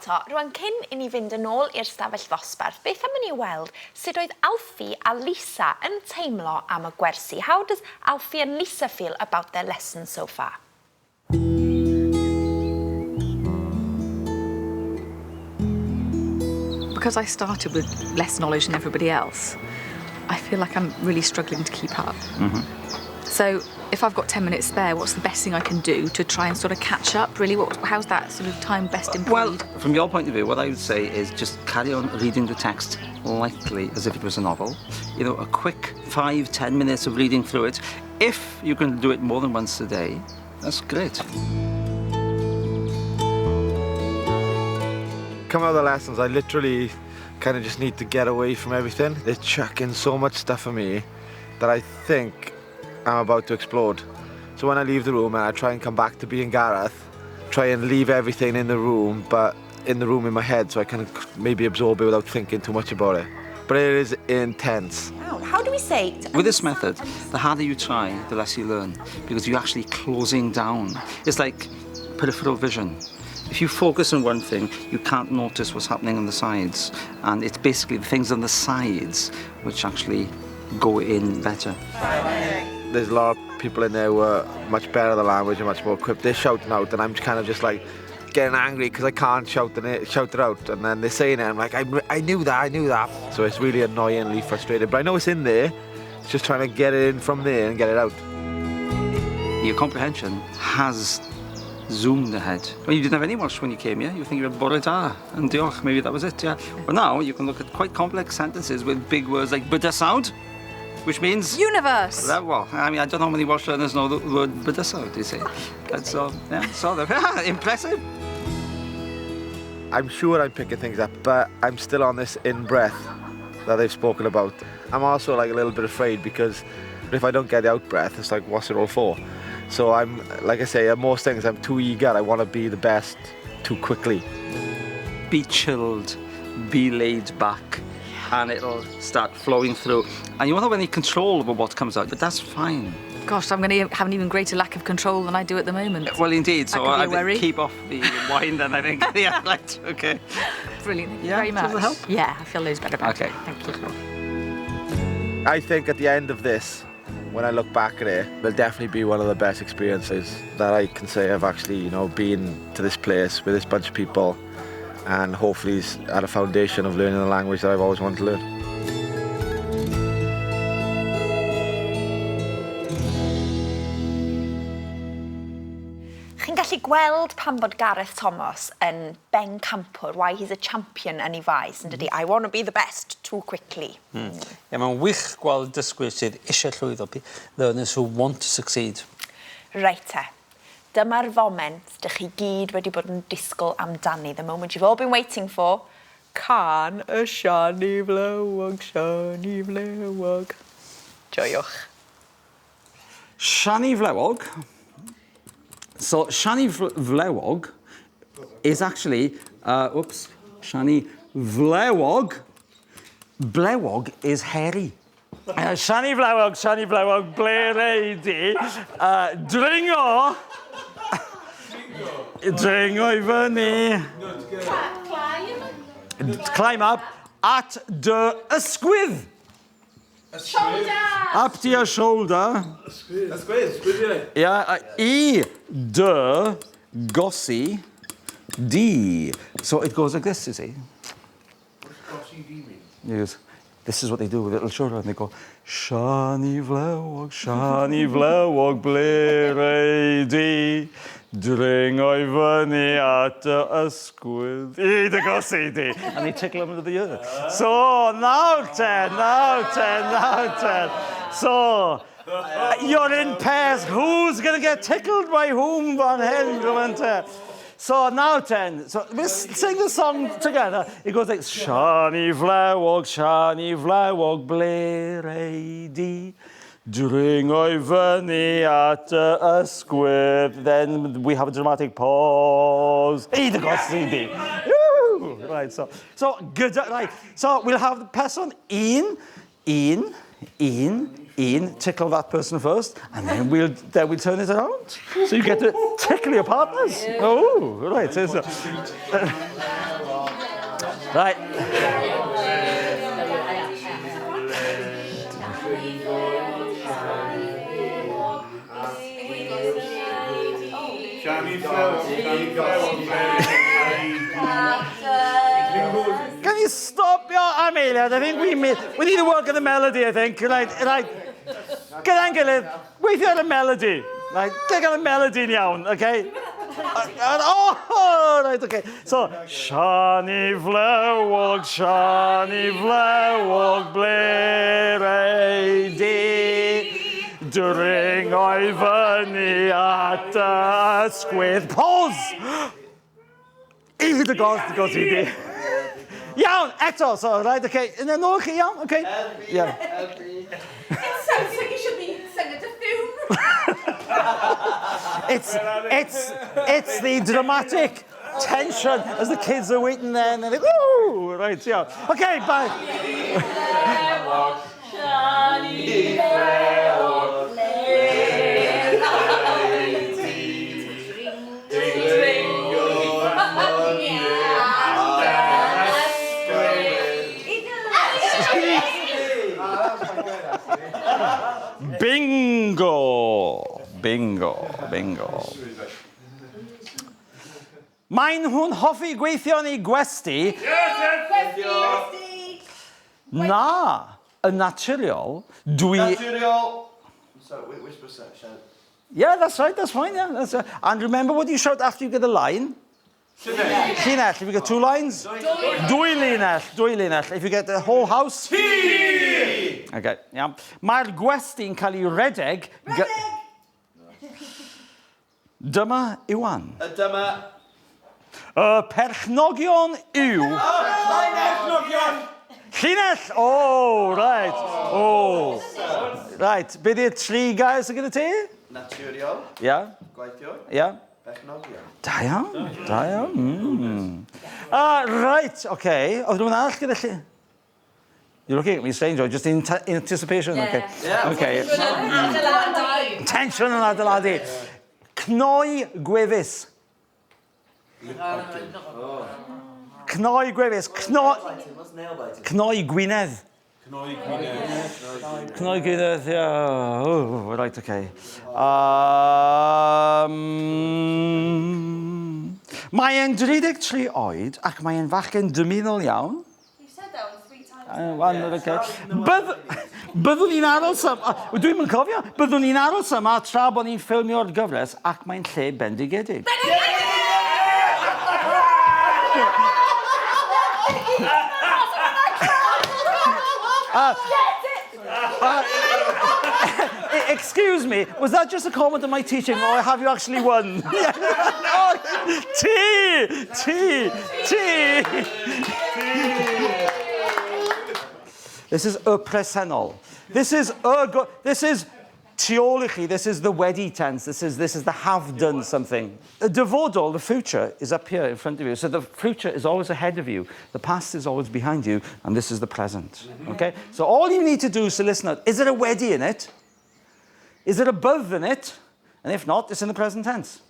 to, rwan cyn i ni fynd yn ôl i'r stafell ddosbarth, beth am i ni weld sut oedd Alfie a Lisa yn teimlo am y gwersi? How does Alfie and Lisa feel about their lessons so far? Because I started with less knowledge than everybody else, I feel like I'm really struggling to keep up. So if I've got 10 minutes spare, what's the best thing I can do to try and sort of catch up, really? How's that sort of time best employed? Well, from your point of view, what I would say is just carry on reading the text lightly as if it was a novel. You know, a quick 5-10 minutes of reading through it. If you can do it more than once a day, that's great. Coming out of the lessons, I literally kind of just need to get away from everything. They're chucking so much stuff at me that I think I'm about to explode. So when I leave the room and I try and come back to being Gareth, try and leave everything in the room, but in the room in my head, so I can maybe absorb it without thinking too much about it. But it is intense. How do we say? With this method, the harder you try, the less you learn, because you're actually closing down. It's like peripheral vision. If you focus on one thing, you can't notice what's happening on the sides. And it's basically the things on the sides which actually go in better. There's a lot of people in there who are much better at the language and much more equipped. They're shouting out and I'm kind of just like getting angry because I can't shout it out. And then they're saying it and I'm like, I knew that. So it's really annoyingly frustrating. But I know it's in there. It's just trying to get it in from there and get it out. Your comprehension has zoomed ahead. Well, you didn't have any Welsh when you came here. You think you were bore da and diolch, maybe that was it, yeah. But now you can look at quite complex sentences with big words like bydysawd, which means universe. Well, I mean, I don't know how many Welsh learners know the word bydysawd, you see. That's yeah, sort of impressive. I'm sure I'm picking things up, but I'm still on this in-breath that they've spoken about. I'm also like a little bit afraid because if I don't get the out-breath, it's like, what's it all for? So I'm, like I say, at most things I'm too eager. I want to be the best too quickly. Be chilled, be laid back, and it'll start flowing through. And you won't have any control over what comes out, but that's fine. Gosh, I'm going to have an even greater lack of control than I do at the moment. Well, indeed. So I think keep off the wine then, I think. Yeah, right, okay. Brilliant, thank you very much. Does it help? Yeah, I feel loads better about it. Thank you. I think at the end of this, when I look back at it, it'll definitely be one of the best experiences that I can say I've actually, you know, been to this place with this bunch of people and hopefully at a foundation of learning the language that I've always wanted to learn. Chi'n gallu gweld pan bod Gareth Thomas yn bencampwr, why he's a champion yn ei faes, yn dydi? I want to be the best too quickly. Ie, mae'n wych gweld dysgwyr sydd eisiau llwyddo, learners who want to succeed. Reit te, dyma'r foment dych chi gyd wedi bod yn disgwyl amdani, the moment you've all been waiting for. Can y Siani Flewog, Siani Flewog. Joiwch. Siani Flewog. So Siani Flewog is actually, Siani Flewog. Blewog is hairy. Siani Flewog, Ble'r, Dringo. Dringo I fyny. Climb up at ysgwydd. Shoulder! Up to your shoulder. Ysgwydd, Yeah, gosi, D. So it goes like this, you see. What does gosi D mean? Yes. This is what they do with little children. They go, Siani Flewog, Ble'r, Dringo I fyny at ysgwydd. I dy gosi di. And they tickle them under the ear. So, now 10. So, you're in pairs. Who's going to get tickled by whom, Van Hen? So, now 10. So, let's sing the song together. It goes like, Siani Flewog, Ble'r, Dringo I fyny at ysgwydd. Then we have a dramatic pause. I dy gosi di. Right, so good. Right, so we'll have the person in, tickle that person first, and then we'll turn it around. So you get to tickle your partners. Oh, right. So. Right. Can you stop your Amelia? I think we need to work on the melody, I think. Right. Get on, gilydd. Weithio ar y melody. Right. Dig on the melody in iawn, okay? Oh, right, okay. So, Siani, Flewog, Ble'r, Dringo fyny at ysgwydd. Pause! I dy gosi di. Iawn, eto, so, right, okay. Yn y nôl chi, iawn, okay? Yeah. It sounds like you should be singing to film. It's the dramatic tension as the kids are waiting there and they're like, woo! Right, yeah. Okay, bye. Bingo. Mae'n hwn hoffi gweithio yn ei gwesti. Na, yn naturiol, Naturiol. So, which perception? Yeah, that's right, that's fine, yeah. That's right. And remember what you shout after you get the line? Llinell, if you get 2 lines? Dwy linell. If you get the whole house? Ti! Okay, yeah. Mae'r gwesti'n cael ei redeg... Dyma Iwan. Dyma. Y perchnogion yw... Llinell! Oh, right. Oh. Right, beth yw'r 3 gair sydd gyda ti? Naturiol. Yeah. Gweithio. Yeah. Perchnogion. Da iawn. Right, okay. Oedd rhywun arall gyda chi? You're looking at me strange, or just in anticipation? Yeah. Okay. Yeah. Okay. Tension yn adeiladu. Cnoi gwefus. Cnoi gwefus. Cnoi gwynedd. Cnoi gwynedd, yeah. Oh, right, okay. Mae e'n 33 oed ac mae e'n fachgen dymunol iawn. You said that 3 times. Okay. Byddwn ni'n aros yma, dwi'n mynd cofio, byddwn ni'n aros yma tra bod ni'n ffilmio'r gyfres ac mae'n lle bendigedig. Excuse me, was that just a comment on my teaching, or have you actually won? Tea! This is y presennol. This is teology. This is the wedi tense. This is the have done something. The dyfodol, the future, is up here in front of you. So the future is always ahead of you. The past is always behind you, and this is the present. Okay. So all you need to do is to listen out. Is there a wedi in it? Is there a both in it? And if not, it's in the present tense.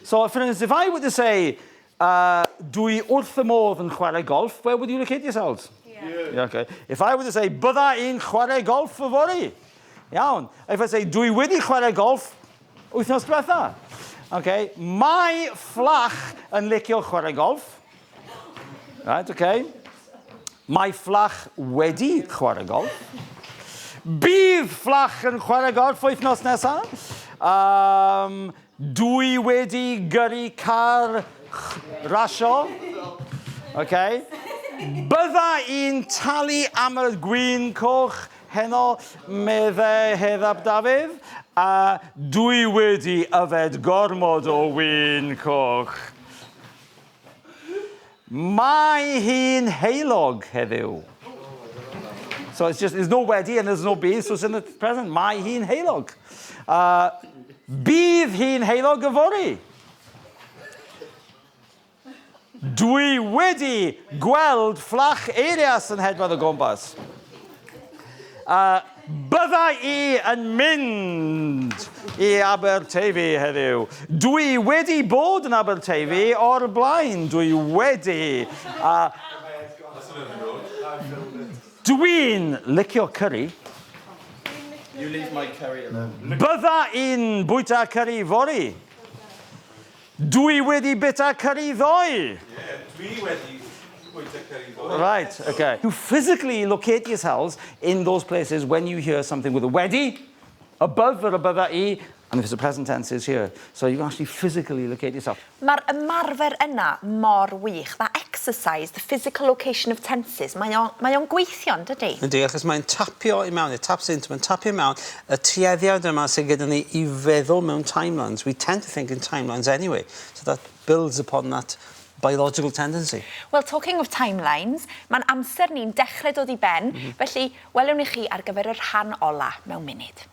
So, for instance, if I were to say, dwi wrth y modd yn chwarae golf, where would you locate yourselves? Yeah, okay. If I were to say, bydda i'n chwarae golf yfory? Iawn. If I say, dwi wedi chwarae golf, wythnos diwetha. Okay. Mae Fflach yn licio chwarae golf. Right, okay. Mae Fflach wedi chwarae golf. Bydd Fflach yn chwarae golf wythnos nesaf. Dwi wedi gyrru car rasio. Okay. Bydda i'n talu am y gwyn coch heno meddai Heddap Dafydd. Dwi wedi yfed gormod o wyn coch. Mae hi'n heilog heddiw. So it's just, there's no wedi and there's no be, so it's in the present. Mae hi'n heilog. Bydd hi'n heilog yfory. Dwi wedi gweld Fflach Eirias yn hedfan o gwmpas. Bydda I yn mynd I Aberteifi heddiw. Dwi wedi bod yn Aberteifi o'r blaen. Dwi wedi. Dwi'n licio curry. You leave my curry alone. Bydda i'n bwyta curry fori. Dwi wedi bita curry ddoe. Dwi wedi bwyta curry fori. Right, okay. You physically locate yourselves in those places when you hear something with a wedi, above or above I, and if it's a present tense, is here. So you actually physically locate yourself. Mae'r ymarfer yna mor wych. That exercise, the physical location of tenses, mae o'n gweithio, dydy? Ydy, achos mae'n tapio I mewn, it taps into, mae'n tapio mewn y tueddiad yma sydd gyda ni I feddwl mewn timelines. We tend to think in timelines anyway, so that builds upon that biological tendency. Well, talking of timelines, mae'n amser ni'n dechrau dod I ben, felly welwn I chi ar gyfer y rhan ola mewn munud.